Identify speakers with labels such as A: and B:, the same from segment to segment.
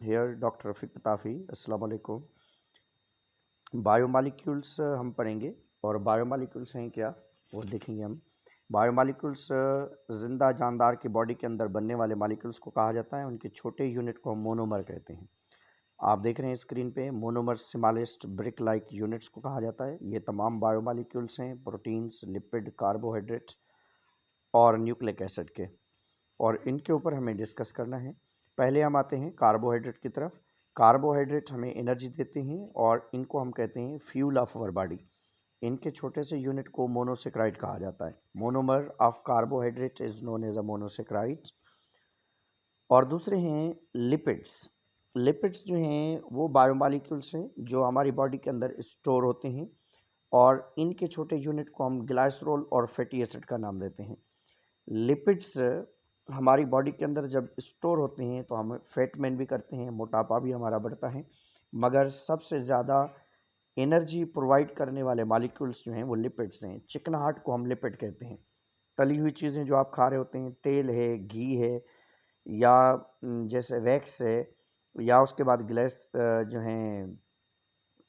A: Hair doctor रफ़ीक पताफ़ी। अस्सलाम वालेकुम। Biomolecules हम पढ़ेंगे और बायोमॉलिक्यूल्स हैं क्या वो देखेंगे हम। बायोमॉलिक्यूल्स जिंदा जानदार की बॉडी के अंदर बनने वाले मॉलिक्यूल्स को कहा जाता है। उनके छोटे यूनिट को हम मोनोमर कहते हैं। आप देख रहे हैं स्क्रीन पे monomer smallest brick like units को कहा जाता है। ये तमाम बायोमॉलिक्यूल्स हैं प्रोटीन्स, लिपिड, कार्बोहाइड्रेट और न्यूक्लिक एसिड के, और इनके ऊपर हमें डिस्कस करना है। पहले हम आते हैं कार्बोहाइड्रेट की तरफ। कार्बोहाइड्रेट हमें एनर्जी देते हैं और इनको हम कहते हैं फ्यूल ऑफ अवर बॉडी। इनके छोटे से यूनिट को मोनोसेक्राइड कहा जाता है। Monomer of carbohydrate is known as a monosaccharide. और दूसरे हैं लिपिड्स। लिपिड्स जो हैं वो बायोमॉलिक्यूल्स हैं जो हमारी बॉडी के अंदर स्टोर होते हैं, और इनके छोटे यूनिट को हम ग्लाइसरोल और फैटी एसिड का नाम देते हैं। लिपिड्स हमारी बॉडी के अंदर जब स्टोर होते हैं तो हम फैट मेन भी करते हैं, मोटापा भी हमारा बढ़ता है, मगर सबसे ज़्यादा एनर्जी प्रोवाइड करने वाले मॉलिक्यूल्स जो हैं वो लिपिड्स हैं। चिकनाहट को हम लिपिड कहते हैं। तली हुई चीज़ें जो आप खा रहे होते हैं, तेल है, घी है, या जैसे वैक्स है, या उसके बाद ग्लेस जो हैं,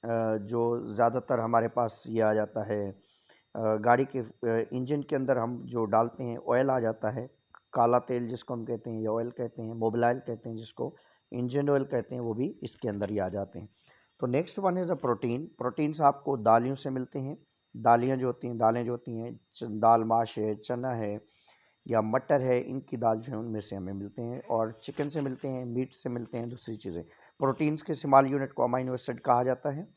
A: जो ज़्यादातर हमारे पास ये आ जाता है, गाड़ी के इंजन के अंदर हम जो डालते हैं ऑयल आ जाता है, काला तेल जिसको हम कहते हैं या ऑयल कहते हैं, मोबिलाइल कहते हैं जिसको, इंजन ऑयल कहते हैं, वो भी इसके अंदर ही आ जाते हैं। तो next one is a protein. Proteins आपको दालियों से मिलते हैं। दालियाँ जो होती हैं, दालें जो होती हैं, दाल माश है, चना है या मटर है, इनकी दाल जो है उनमें से हमें मिलते हैं, और चिकन से मिलते हैं, मीट से मिलते हैं, दूसरी चीज़ें। प्रोटीन्स के स्मॉल यूनिट को अमाइनो एसिड कहा जाता है।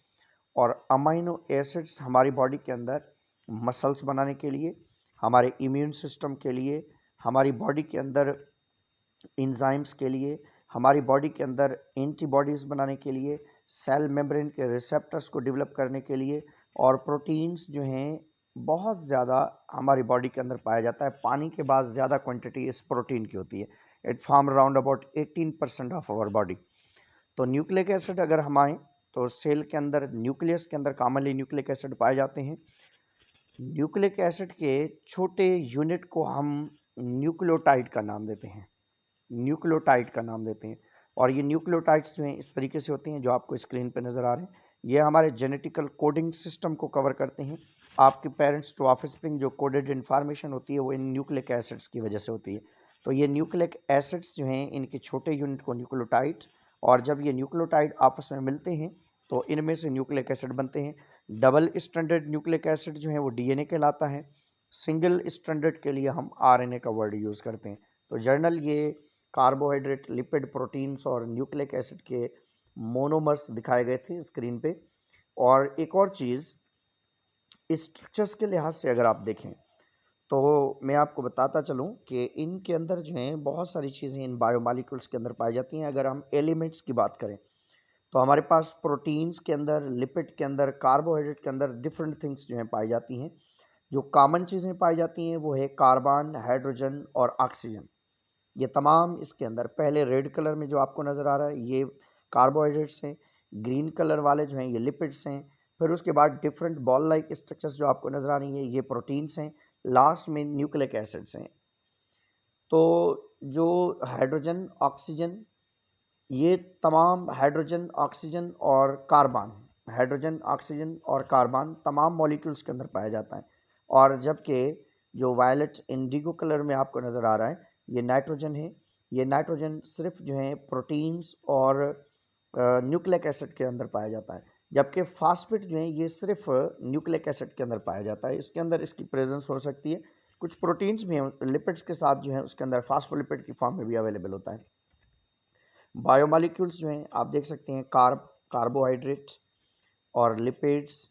A: और अमाइनो एसिड्स हमारी बॉडी के अंदर मसल्स बनाने के लिए, हमारे इम्यून सिस्टम के लिए, हमारी बॉडी के अंदर इंजाइम्स के लिए, हमारी बॉडी के अंदर एंटीबॉडीज़ बनाने के लिए, सेल मेम्ब्रेन के रिसेप्टर्स को डेवलप करने के लिए। और प्रोटीन्स जो हैं बहुत ज़्यादा हमारी बॉडी के अंदर पाया जाता है। पानी के बाद ज़्यादा क्वांटिटी इस प्रोटीन की होती है। It form around about 18% of our body. तो न्यूक्लिक एसिड अगर हम आए तो सेल के अंदर, न्यूक्लियस के अंदर कॉमनली न्यूक्लिक एसिड पाए जाते हैं। न्यूक्लिक एसिड के छोटे यूनिट को हम न्यूक्लियोटाइड का नाम देते हैं। न्यूक्लियोटाइड का नाम देते हैं। और ये न्यूक्लियोटाइड्स जो हैं इस तरीके से होते हैं जो आपको स्क्रीन पे नज़र आ रहे हैं। ये हमारे जेनेटिकल कोडिंग सिस्टम को कवर करते हैं। आपके पेरेंट्स टू ऑफस्प्रिंग जो कोडेड इन्फॉर्मेशन होती है वो इन न्यूक्लिक एसिड्स की वजह से होती है। तो ये न्यूक्लिक एसिड्स जो हैं इनके छोटे यूनिट को न्यूक्लियोटाइड, और जब ये न्यूक्लियोटाइड आपस में मिलते हैं तो इनमें से न्यूक्लिक एसिड बनते हैं। डबल स्ट्रैंडेड न्यूक्लिक एसिड जो है वो डीएनए कहलाता है। सिंगल स्ट्रैंडेड के लिए हम आरएनए का वर्ड यूज़ करते हैं। तो जर्नल ये कार्बोहाइड्रेट, लिपिड, प्रोटीन्स और न्यूक्लिक एसिड के मोनोमर्स दिखाए गए थे स्क्रीन पे। और एक और चीज़, स्ट्रक्चर्स के लिहाज से अगर आप देखें तो मैं आपको बताता चलूं कि इनके अंदर जो है बहुत सारी चीज़ें इन बायोमॉलिक्यूल्स के अंदर पाई जाती हैं। अगर हम एलिमेंट्स की बात करें तो हमारे पास प्रोटीन्स के अंदर, लिपिड के अंदर, कार्बोहाइड्रेट के अंदर डिफरेंट थिंग्स जो हैं पाई जाती हैं। जो कॉमन चीज़ें पाई जाती हैं वो है कार्बन, हाइड्रोजन और ऑक्सीजन। ये तमाम इसके अंदर, पहले रेड कलर में जो आपको नज़र आ रहा है ये कार्बोहाइड्रेट्स हैं, ग्रीन कलर वाले जो हैं ये लिपिड्स हैं, फिर उसके बाद डिफरेंट बॉल लाइक स्ट्रक्चर्स जो आपको नज़र आ रही हैं ये प्रोटीन्स हैं, लास्ट में न्यूक्लिक एसिड्स हैं। तो जो हाइड्रोजन, ऑक्सीजन, ये तमाम हाइड्रोजन, ऑक्सीजन और कार्बन, हाइड्रोजन, ऑक्सीजन और कार्बन तमाम मॉलिक्यूल्स के अंदर पाया जाता है। और जबकि जो वायलेट इंडिगो कलर में आपको नज़र आ रहा है ये नाइट्रोजन है। ये नाइट्रोजन सिर्फ जो है प्रोटीन्स और न्यूक्लिक एसिड के अंदर पाया जाता है, जबकि फास्फेट जो है ये सिर्फ न्यूक्लिक एसिड के अंदर पाया जाता है। इसके अंदर इसकी प्रेजेंस हो सकती है। कुछ प्रोटीन्स भी हैं लिपिड्स के साथ जो है उसके अंदर फास्फोलिपिड की फॉर्म में भी अवेलेबल होता है। बायोमॉलिक्यूल्स जो हैं आप देख सकते हैं, कार्बोहाइड्रेट और लिपिड्स,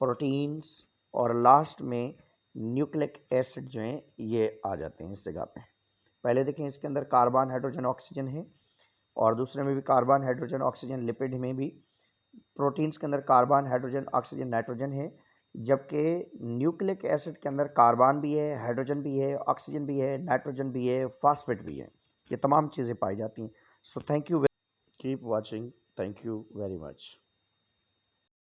A: प्रोटीन्स और लास्ट में न्यूक्लिक एसिड जो हैं ये आ जाते हैं इस जगह पे। पहले देखें इसके अंदर कार्बन, हाइड्रोजन, ऑक्सीजन है, और दूसरे में भी कार्बन, हाइड्रोजन, ऑक्सीजन, लिपिड में भी। प्रोटीन्स के अंदर कार्बन, हाइड्रोजन, ऑक्सीजन, नाइट्रोजन है, जबकि न्यूक्लिक एसिड के अंदर कार्बन भी है, हाइड्रोजन भी है, ऑक्सीजन भी है, नाइट्रोजन भी है, फास्फेट भी है। ये तमाम चीज़ें पाई जाती हैं। So thank you, keep watching, thank you very much.